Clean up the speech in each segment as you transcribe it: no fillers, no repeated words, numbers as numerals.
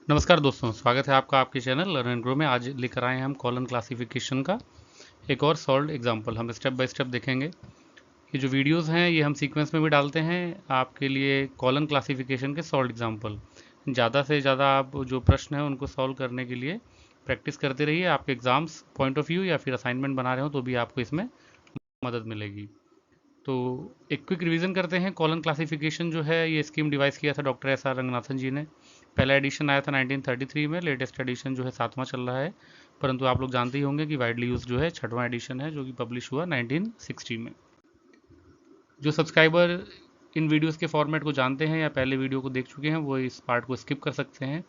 नमस्कार दोस्तों, स्वागत है आपका आपके चैनल लर्न एंड ग्रो में। आज लेकर आए हैं हम कॉलन क्लासिफिकेशन का एक और सॉल्व एग्जांपल। हम स्टेप बाय स्टेप देखेंगे। ये जो वीडियोस हैं ये हम सीक्वेंस में भी डालते हैं आपके लिए कॉलन क्लासिफिकेशन के सॉल्व एग्जांपल। ज़्यादा से ज़्यादा आप जो प्रश्न हैं उनको सॉल्व करने के लिए प्रैक्टिस करते रहिए। आपके एग्जाम्स पॉइंट ऑफ व्यू या फिर असाइनमेंट बना रहे हो तो भी आपको इसमें मदद मिलेगी। तो एक क्विक रिवीजन करते हैं। कॉलन क्लासिफिकेशन जो है ये स्कीम डिवाइस किया था doctor S R Ranganathan ji ने। पहला एडिशन आया था 1933 में, लेटेस्ट एडिशन जो है 7वां चल रहा है, परंतु आप लोग जानते ही होंगे कि वाइडली यूज जो है 6वां एडिशन है जो कि पब्लिश हुआ 1960 में। जो सब्सक्राइबर इन वीडियोस के फॉर्मेट को जानते हैं या पहले वीडियो को देख चुके हैं वो इस पार्ट को स्किप कर सकते हैं,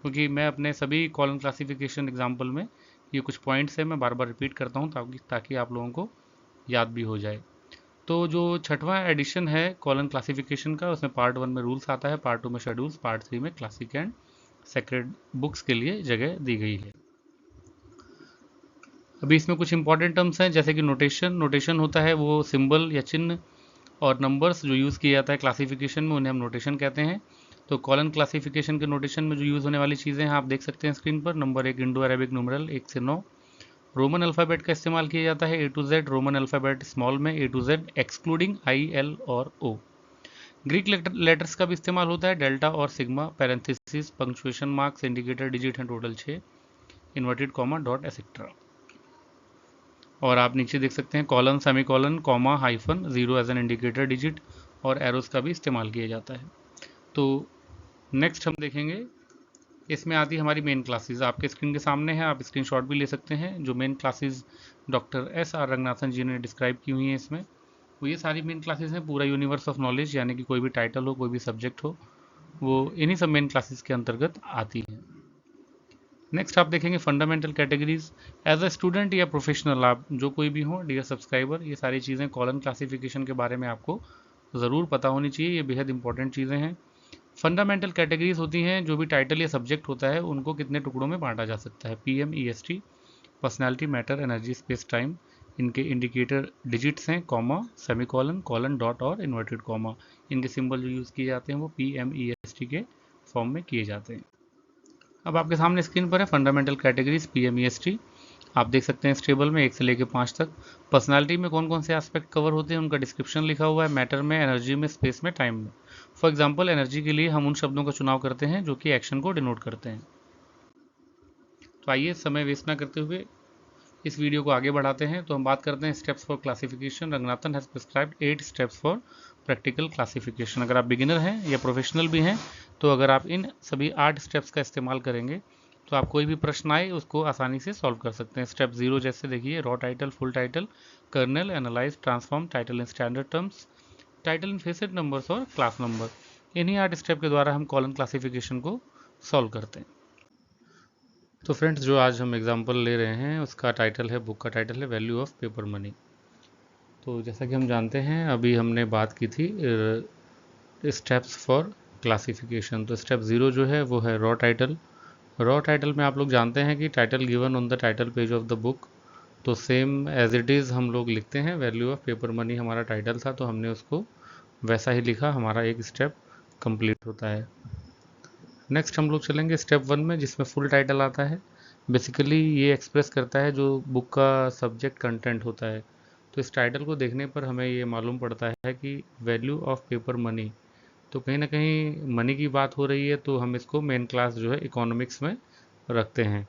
क्योंकि मैं अपने सभी कॉलम क्लासिफिकेशन एग्जाम्पल में ये कुछ पॉइंट्स है मैं बार बार रिपीट करता हूँ ताकि आप लोगों को याद भी हो जाए। तो जो 6वां एडिशन है कॉलन क्लासिफिकेशन का, उसमें पार्ट 1 में रूल्स आता है, पार्ट 2 में शेड्यूल्स, पार्ट 3 में क्लासिक एंड सेक्रेड बुक्स के लिए जगह दी गई है। अभी इसमें कुछ इंपॉर्टेंट टर्म्स हैं जैसे कि नोटेशन। नोटेशन होता है वो सिंबल या चिन्ह और नंबर्स जो यूज़ किया जाता है क्लासिफिकेशन में, उन्हें हम नोटेशन कहते हैं। तो कॉलन क्लासिफिकेशन के नोटेशन में जो यूज़ होने वाली चीज़ें हैं आप देख सकते हैं स्क्रीन पर। नंबर 1 इंडो अरेबिक न्यूमेरल 1 से 9। रोमन अल्फ़ाबेट का इस्तेमाल किया जाता है A to Z। Roman alphabet small में A to Z excluding I, L और O। ग्रीक लेटर्स का भी इस्तेमाल होता है, डेल्टा और sigma, parenthesis, punctuation marks, indicator digit हैं total 6, inverted comma, dot etcetera. और आप नीचे देख सकते हैं colon, semicolon, comma, hyphen, zero as an indicator digit और एरोस का भी इस्तेमाल किया जाता है। तो नेक्स्ट हम देखेंगे, इसमें आती है हमारी मेन क्लासेस। आपके स्क्रीन के सामने है, आप स्क्रीनशॉट भी ले सकते हैं। जो main classes doctor S R Ranganathan ji ने डिस्क्राइब की हुई हैं इसमें, वो ये सारी मेन क्लासेस हैं। पूरा यूनिवर्स ऑफ नॉलेज यानी कि कोई भी टाइटल हो, कोई भी सब्जेक्ट हो, वो इन्हीं सब मेन क्लासेस के अंतर्गत आती हैं। नेक्स्ट आप देखेंगे fundamental categories. As a student या प्रोफेशनल, आप जो कोई भी हो डियर सब्सक्राइबर, ये सारी चीज़ें कॉलन क्लासिफिकेशन के बारे में आपको ज़रूर पता होनी चाहिए, ये बेहद इंपॉर्टेंट चीज़ें हैं। फंडामेंटल कैटेगरीज होती हैं जो भी टाइटल या सब्जेक्ट होता है उनको कितने टुकड़ों में बांटा जा सकता है। PMEST, personality, matter, energy, space, time. इनके इंडिकेटर डिजिट्स हैं, कॉमा, सेमीकॉलन, कॉलन, डॉट और इन्वर्टेड कॉमा। इनके सिंबल जो यूज़ किए जाते हैं वो PMEST के फॉर्म में किए जाते हैं। अब आपके सामने स्क्रीन पर है फंडामेंटल कैटेगरीज PMEST। आप देख सकते हैं इस टेबल में 1 से लेकर 5 तक। पर्सनालिटी में कौन कौन से एस्पेक्ट कवर होते हैं उनका डिस्क्रिप्शन लिखा हुआ है। मैटर में, एनर्जी में, स्पेस में, टाइम में। फॉर एग्जाम्पल एनर्जी के लिए हम उन शब्दों का चुनाव करते हैं जो कि एक्शन को डिनोट करते हैं। तो आइए समय वेस्ट ना करते हुए इस वीडियो को आगे बढ़ाते हैं। तो हम बात करते हैं steps for classification. Ranganathan has prescribed 8 steps for practical classification. अगर आप बिगिनर हैं या प्रोफेशनल भी हैं तो अगर आप इन सभी 8 स्टेप्स का इस्तेमाल करेंगे तो आप कोई भी प्रश्न आए उसको आसानी से सॉल्व कर सकते हैं। स्टेप 0 जैसे देखिए, raw title, full title, kernel, analyse, transform, title in standard terms, title in facet numbers और क्लास नंबर। इन्हीं 8 स्टेप के द्वारा हम कॉलम क्लासिफिकेशन को सॉल्व करते हैं। तो फ्रेंड्स, जो आज हम एग्जांपल ले रहे हैं उसका टाइटल है, बुक का टाइटल है वैल्यू ऑफ पेपर मनी। तो जैसा कि हम जानते हैं अभी हमने बात की थी स्टेप्स फॉर क्लासिफिकेशन। तो स्टेप 0 जो है वो है रॉ टाइटल। रॉ टाइटल में आप लोग जानते हैं कि title given on the title page of the book. तो सेम एज इट इज़ हम लोग लिखते हैं, वैल्यू ऑफ पेपर मनी हमारा टाइटल था तो हमने उसको वैसा ही लिखा, हमारा एक स्टेप कंप्लीट होता है। नेक्स्ट हम लोग चलेंगे स्टेप 1 में जिसमें फुल टाइटल आता है। बेसिकली ये एक्सप्रेस करता है जो बुक का सब्जेक्ट कंटेंट होता है। तो इस टाइटल को देखने पर हमें ये मालूम पड़ता है कि वैल्यू ऑफ पेपर मनी, तो कहीं ना कहीं मनी की बात हो रही है, तो हम इसको मेन क्लास जो है इकोनॉमिक्स में रखते हैं।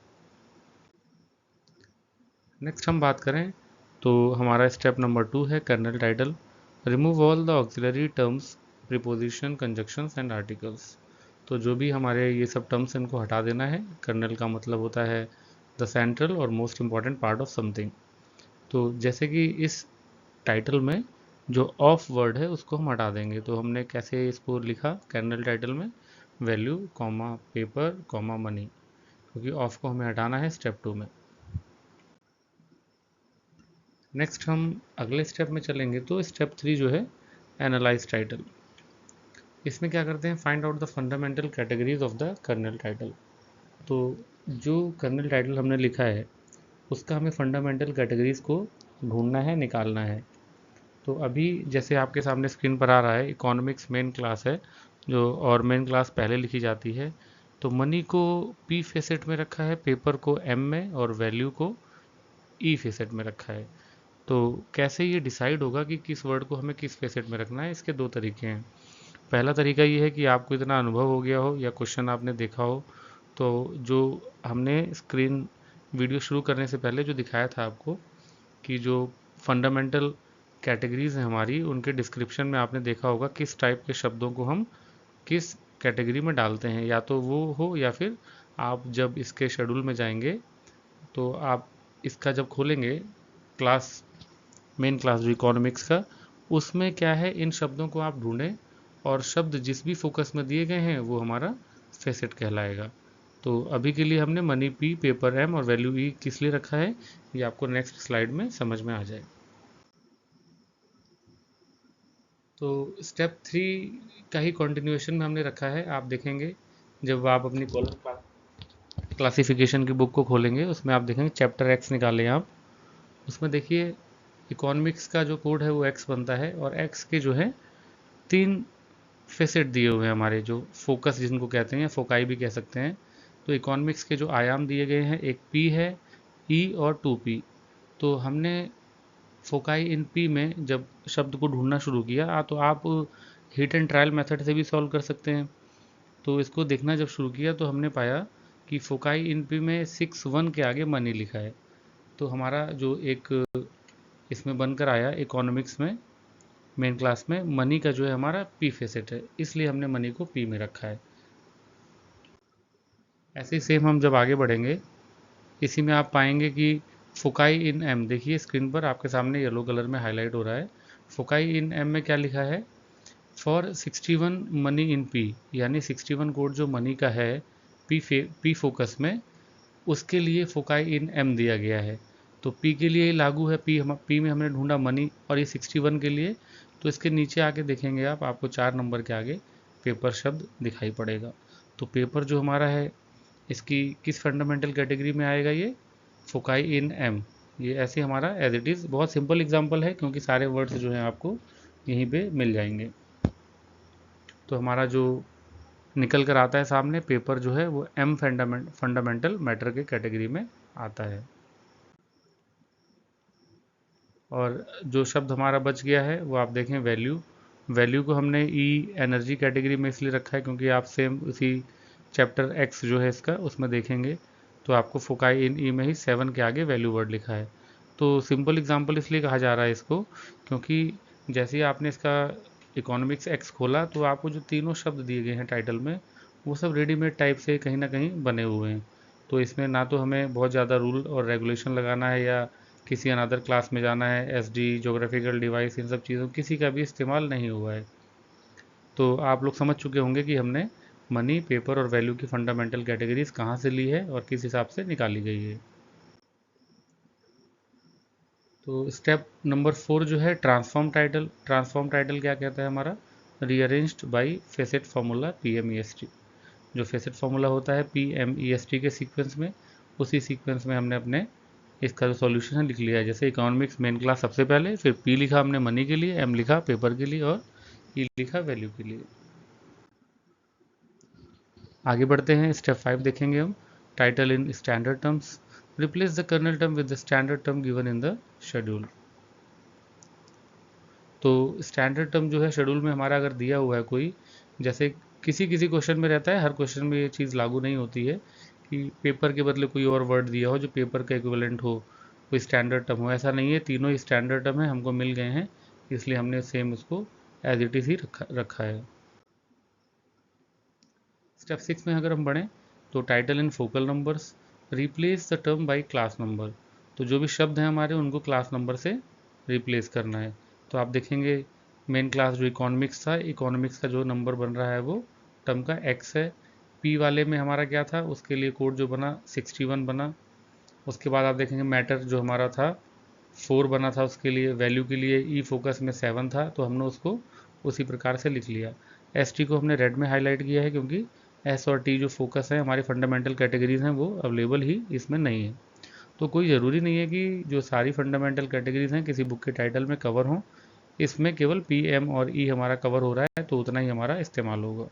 नेक्स्ट हम बात करें तो हमारा स्टेप नंबर 2 है kernel title. Remove all the auxiliary terms, preposition, conjunctions and articles. तो जो भी हमारे ये सब टर्म्स इनको हटा देना है। कर्नल का मतलब होता है द सेंट्रल और most important part of something. तो जैसे कि इस टाइटल में जो ऑफ वर्ड है उसको हम हटा देंगे। तो हमने कैसे इसको लिखा कर्नल टाइटल में, value comma paper comma money, क्योंकि ऑफ को हमें हटाना है स्टेप 2 में। नेक्स्ट हम अगले स्टेप में चलेंगे तो स्टेप 3 जो है एनालाइज टाइटल। इसमें क्या करते हैं, find out the fundamental categories of the kernel title. तो जो कर्नल टाइटल हमने लिखा है उसका हमें फंडामेंटल कैटेगरीज को ढूंढना है, निकालना है। तो अभी जैसे आपके सामने स्क्रीन पर आ रहा है, इकोनॉमिक्स मेन क्लास है जो, और मेन क्लास पहले लिखी जाती है। तो मनी को पी फेसेट में रखा है, पेपर को एम में और वैल्यू को ई फेसेट में रखा है। तो कैसे ये डिसाइड होगा कि किस वर्ड को हमें किस फेसेट में रखना है, इसके दो तरीके हैं। पहला तरीका ये है कि आपको इतना अनुभव हो गया हो या क्वेश्चन आपने देखा हो, तो जो हमने स्क्रीन वीडियो शुरू करने से पहले जो दिखाया था आपको कि जो फंडामेंटल कैटेगरीज हैं हमारी, उनके डिस्क्रिप्शन में आपने देखा होगा किस टाइप के शब्दों को हम किस कैटेगरी में डालते हैं, या तो वो हो या फिर आप जब इसके शेड्यूल में जाएंगे तो आप इसका जब खोलेंगे क्लास, मेन क्लास जो इकोनॉमिक्स का, उसमें क्या है इन शब्दों को आप ढूंढें और शब्द जिस भी फोकस में दिए गए हैं वो हमारा फेसेट कहलाएगा। तो अभी के लिए हमने मनी पी, पेपर एम और वैल्यू ई किस लिए रखा है, ये आपको नेक्स्ट स्लाइड में समझ में आ जाए। तो स्टेप 3 का ही कंटिन्यूएशन में हमने रखा है। आप देखेंगे जब आप अपनी कॉलम क्लासिफिकेशन की बुक को खोलेंगे, उसमें आप देखेंगे चैप्टर एक्स निकालें आप, उसमें देखिए इकोनॉमिक्स का जो कोड है वो एक्स बनता है और एक्स के जो है 3 फेसेट दिए हुए हैं हमारे, जो फोकस जिनको कहते हैं या फोकाई भी कह सकते हैं। तो इकोनॉमिक्स के जो आयाम दिए गए हैं, एक पी है, ई और 2p। तो हमने फोकाई इन पी में जब शब्द को ढूंढना शुरू किया, तो आप हिट एंड ट्रायल मेथड से भी सॉल्व कर सकते हैं। तो इसको देखना जब शुरू किया तो हमने पाया कि फोकाई इन पी में 6-1 के आगे मनी लिखा है। तो हमारा जो एक इसमें बनकर आया इकोनॉमिक्स में मेन क्लास में, मनी का जो है हमारा पी फेसेट है, इसलिए हमने मनी को पी में रखा है। ऐसे ही सेम हम जब आगे बढ़ेंगे, इसी में आप पाएंगे कि फोकाई इन एम, देखिए स्क्रीन पर आपके सामने येलो कलर में हाईलाइट हो रहा है। फोकाई इन एम में क्या लिखा है, फॉर 61 मनी इन पी, यानी 61 कोड जो मनी का है पी फोकस में, उसके लिए फोकाई इन एम दिया गया है। तो पी के लिए लागू है, पी में हमने ढूंढा मनी, और ये 61 के लिए। तो इसके नीचे आके देखेंगे आप, आपको 4 नंबर के आगे पेपर शब्द दिखाई पड़ेगा। तो पेपर जो हमारा है, इसकी किस फंडामेंटल कैटेगरी में आएगा, ये फोकाई इन एम। ये ऐसे हमारा एज इट इज़, बहुत सिंपल एग्जांपल है क्योंकि सारे वर्ड्स जो हैं आपको यहीं पे मिल जाएंगे। तो हमारा जो निकल कर आता है सामने, पेपर जो है वो एम फंडामेंटल मैटर के कैटेगरी में आता है। और जो शब्द हमारा बच गया है वो आप देखें वैल्यू, वैल्यू को हमने ई एनर्जी कैटेगरी में इसलिए रखा है क्योंकि आप सेम उसी चैप्टर एक्स जो है इसका, उसमें देखेंगे तो आपको फोकाई इन ई में ही 7 के आगे वैल्यू वर्ड लिखा है। तो सिंपल एग्जांपल इसलिए कहा जा रहा है इसको क्योंकि जैसे ही आपने इसका इकोनॉमिक्स एक्स खोला तो आपको जो तीनों शब्द दिए गए हैं टाइटल में, वो सब रेडीमेड टाइप से कहीं ना कहीं बने हुए हैं। तो इसमें ना तो हमें बहुत ज़्यादा रूल और रेगुलेशन लगाना है या किसी अनदर क्लास में जाना है, एसडी, ज्योग्राफिकल डिवाइस, इन सब चीज़ों किसी का भी इस्तेमाल नहीं हुआ है। तो आप लोग समझ चुके होंगे कि हमने मनी, पेपर और वैल्यू की फंडामेंटल कैटेगरीज कहाँ से ली है और किस हिसाब से निकाली गई है। तो स्टेप नंबर 4 जो है ट्रांसफॉर्म टाइटल। ट्रांसफॉर्म टाइटल क्या कहता है हमारा, rearranged by facet formula PMEST। जो फेसेट फार्मूला होता है PMEST के सीक्वेंस में, उसी सीक्वेंस में हमने अपने इसका जो सॉल्यूशन है लिख लिया है। जैसे इकोनॉमिक्स मेन क्लास सबसे पहले, फिर पी लिखा हमने मनी के लिए, एम लिखा पेपर के लिए और ई लिखा वैल्यू के लिए। आगे बढ़ते हैं, स्टेप 5 देखेंगे हम, title in standard terms. Replace the kernel term with the standard term given in the schedule. तो स्टैंडर्ड टर्म जो है शेड्यूल में हमारा अगर दिया हुआ है कोई, जैसे किसी किसी क्वेश्चन में रहता है, हर क्वेश्चन में ये चीज़ लागू नहीं होती है कि पेपर के बदले कोई और वर्ड दिया हो जो पेपर का इक्विवेलेंट हो, कोई स्टैंडर्ड टर्म हो, ऐसा नहीं है। तीनों ही स्टैंडर्ड टर्म है, हमको मिल गए हैं, इसलिए हमने सेम उसको एज इट इज़ ही रखा है। स्टेप 6 में अगर हम बढ़ें तो title in focal numbers, replace the term by class number. तो जो भी शब्द हैं हमारे उनको क्लास नंबर से रिप्लेस करना है। तो आप देखेंगे मेन क्लास जो इकोनॉमिक्स था, इकोनॉमिक्स का जो नंबर बन रहा है वो टर्म का एक्स है। पी वाले में हमारा क्या था, उसके लिए कोड जो बना 61 बना। उसके बाद आप देखेंगे मैटर जो हमारा था 4 बना था, उसके लिए वैल्यू के लिए ई फोकस में 7 था, तो हमने उसको उसी प्रकार से लिख लिया। एस टी को हमने रेड में हाईलाइट किया है क्योंकि एस और टी जो फोकस है हमारी फंडामेंटल कैटेगरीज हैं वो अवेलेबल ही इसमें नहीं है। तो कोई ज़रूरी नहीं है कि जो सारी फंडामेंटल कैटेगरीज हैं किसी बुक के टाइटल में कवर हों, इसमें केवल पी, एम और ई हमारा कवर हो रहा है तो उतना ही हमारा इस्तेमाल होगा।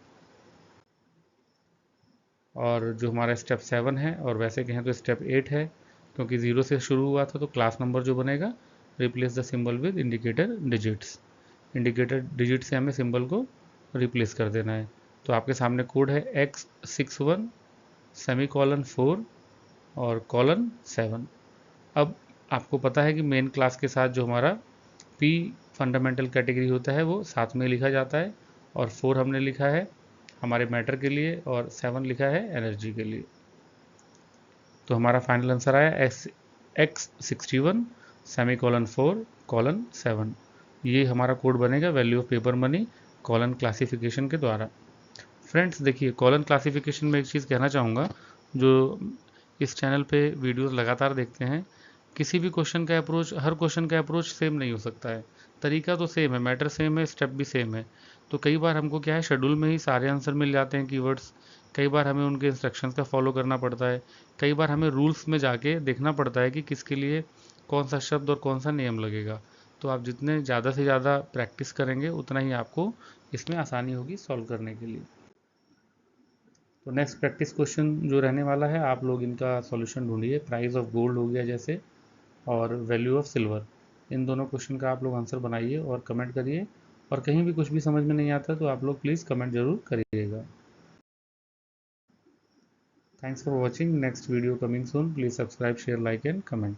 और जो हमारा स्टेप 7 है, और वैसे कहें तो स्टेप 8 है, क्योंकि 0 से शुरू हुआ था तो क्लास नंबर जो बनेगा, replace the symbol with indicator digits. Indicator digit से हमें सिंबल को रिप्लेस कर देना है। तो आपके सामने कोड है X61 सेमी कॉलन 4 और कॉलन 7। अब आपको पता है कि मेन क्लास के साथ जो हमारा P फंडामेंटल कैटेगरी होता है वो साथ में लिखा जाता है, और 4 हमने लिखा है हमारे मैटर के लिए और 7 लिखा है एनर्जी के लिए। तो हमारा फाइनल आंसर आया X61 सेमी कॉलन 4 कॉलन 7। ये हमारा कोड बनेगा value of paper money colon classification के द्वारा। फ्रेंड्स देखिए, कॉलन क्लासिफिकेशन में एक चीज़ कहना चाहूँगा, जो इस चैनल पे वीडियोस लगातार देखते हैं, किसी भी क्वेश्चन का अप्रोच, हर क्वेश्चन का अप्रोच सेम नहीं हो सकता है। तरीका तो सेम है, मैटर सेम है, स्टेप भी सेम है। तो कई बार हमको क्या है, शेड्यूल में ही सारे आंसर मिल जाते हैं कीवर्ड्स, कई बार हमें उनके इंस्ट्रक्शंस का फॉलो करना पड़ता है, कई बार हमें रूल्स में जाके देखना पड़ता है कि किसके लिए कौन सा शब्द और कौन सा नियम लगेगा। तो आप जितने ज़्यादा से ज़्यादा प्रैक्टिस करेंगे उतना ही आपको इसमें आसानी होगी सॉल्व करने के लिए। तो नेक्स्ट प्रैक्टिस क्वेश्चन जो रहने वाला है, आप लोग इनका सॉल्यूशन ढूंढिए। प्राइस ऑफ गोल्ड हो गया जैसे, और वैल्यू ऑफ सिल्वर, इन दोनों क्वेश्चन का आप लोग आंसर बनाइए और कमेंट करिए। और कहीं भी कुछ भी समझ में नहीं आता तो आप लोग प्लीज़ कमेंट ज़रूर करिएगा। Thanks for watching. Next video coming soon. Please subscribe, share, like and comment.